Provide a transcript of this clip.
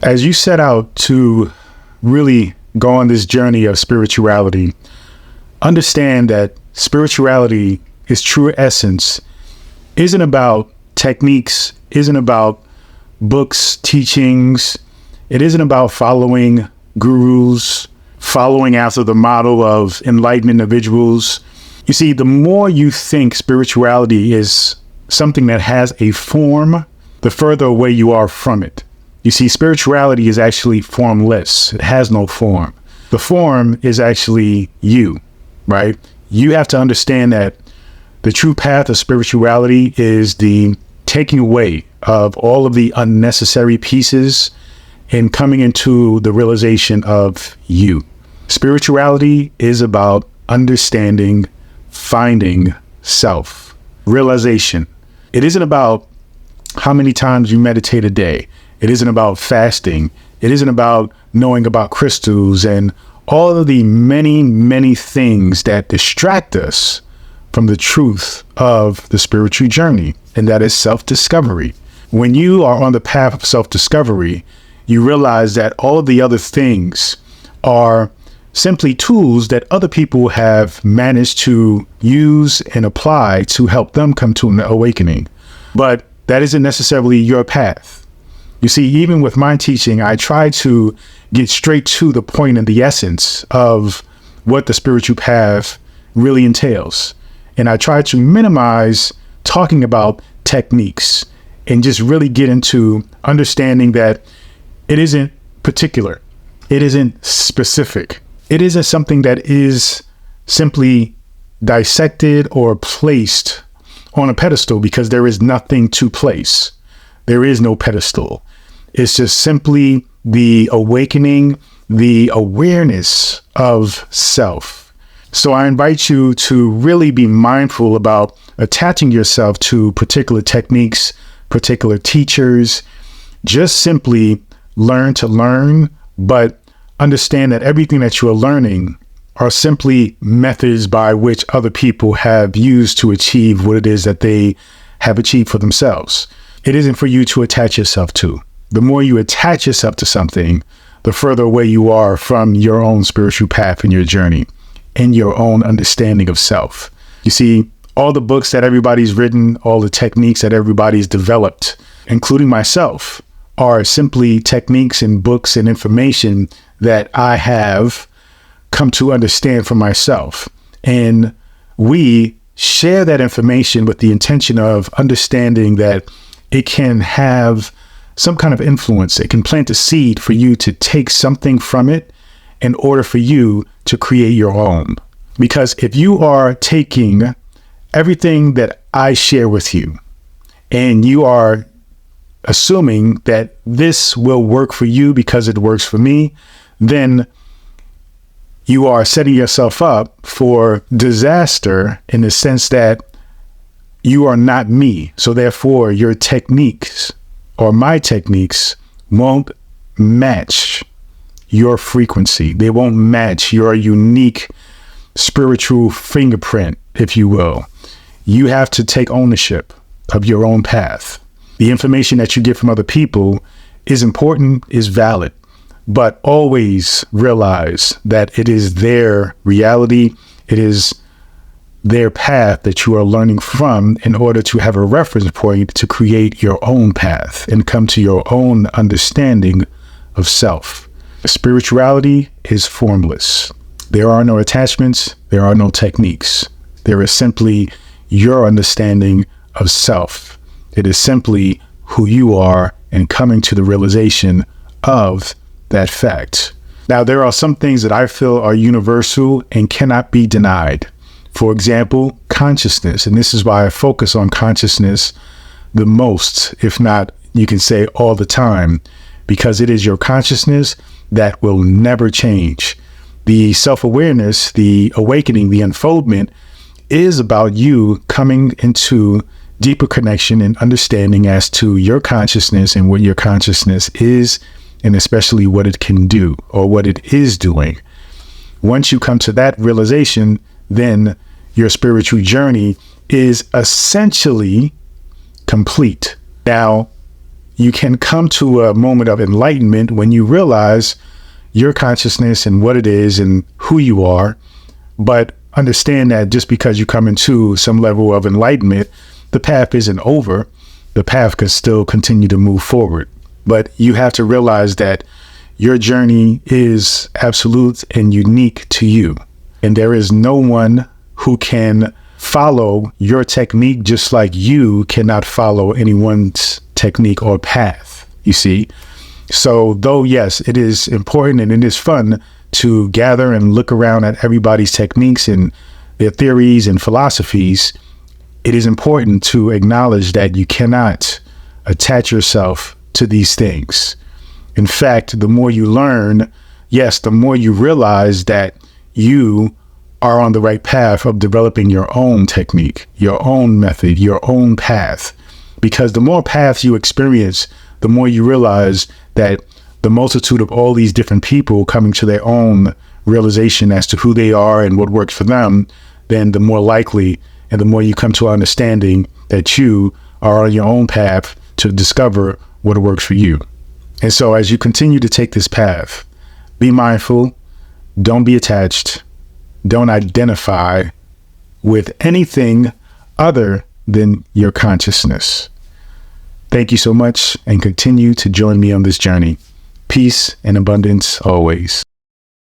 As you set out to really go on this journey of spirituality, understand that spirituality, its true essence, isn't about techniques, isn't about books, teachings. It isn't about following gurus, following after the model of enlightened individuals. You see, the more you think spirituality is something that has a form, the further away you are from it. You see, spirituality is actually formless. It has no form. The form is actually you, right? You have to understand that the true path of spirituality is the taking away of all of the unnecessary pieces and coming into the realization of you. Spirituality is about understanding, finding self, realization. It isn't about how many times you meditate a day. It isn't about fasting. It isn't about knowing about crystals and all of the many, many things that distract us from the truth of the spiritual journey, and that is self-discovery. When you are on the path of self-discovery, you realize that all of the other things are simply tools that other people have managed to use and apply to help them come to an awakening. But that isn't necessarily your path. You see, even with my teaching, I try to get straight to the point and the essence of what the spiritual path really entails. And I try to minimize talking about techniques and just really get into understanding that it isn't particular. It isn't specific. It isn't something that is simply dissected or placed on a pedestal, because there is nothing to place. There is no pedestal. It's just simply the awakening, the awareness of self. So I invite you to really be mindful about attaching yourself to particular techniques, particular teachers. Just simply learn to learn, but understand that everything that you are learning are simply methods by which other people have used to achieve what it is that they have achieved for themselves. It isn't for you to attach yourself to. The more you attach yourself to something, the further away you are from your own spiritual path in your journey and your own understanding of self. You see, all the books that everybody's written, all the techniques that everybody's developed, including myself, are simply techniques and books and information that I have come to understand for myself. And we share that information with the intention of understanding that it can have some kind of influence. It can plant a seed for you to take something from it in order for you to create your own. Because if you are taking everything that I share with you and you are assuming that this will work for you because it works for me, then you are setting yourself up for disaster in the sense that you are not me. So therefore, your techniques or my techniques won't match your frequency. They won't match your unique spiritual fingerprint, if you will. You have to take ownership of your own path. The information that you get from other people is important, is valid, but always realize that it is their reality. It is their path that you are learning from in order to have a reference point to create your own path and come to your own understanding of self. Spirituality is formless. There are no attachments. There are no techniques. There is simply your understanding of self. It is simply who you are and coming to the realization of that fact. Now, there are some things that I feel are universal and cannot be denied. For example, consciousness. And this is why I focus on consciousness the most, if not, you can say all the time, because it is your consciousness that will never change. The self-awareness, the awakening, the unfoldment is about you coming into deeper connection and understanding as to your consciousness and what your consciousness is, and especially what it can do or what it is doing. Once you come to that realization, then your spiritual journey is essentially complete. Now, you can come to a moment of enlightenment when you realize your consciousness and what it is and who you are. But understand that just because you come into some level of enlightenment, the path isn't over. The path can still continue to move forward. But you have to realize that your journey is absolute and unique to you. And there is no one who can follow your technique just like you cannot follow anyone's technique or path, you see. So though, yes, it is important and it is fun to gather and look around at everybody's techniques and their theories and philosophies, it is important to acknowledge that you cannot attach yourself to these things. In fact, the more you learn, yes, the more you realize that you are on the right path of developing your own technique, your own method, your own path. Because the more paths you experience, the more you realize that the multitude of all these different people coming to their own realization as to who they are and what works for them, then the more likely and the more you come to an understanding that you are on your own path to discover what works for you. And so as you continue to take this path, be mindful, don't be attached, don't identify with anything other than your consciousness. Thank you so much and continue to join me on this journey. Peace and abundance always.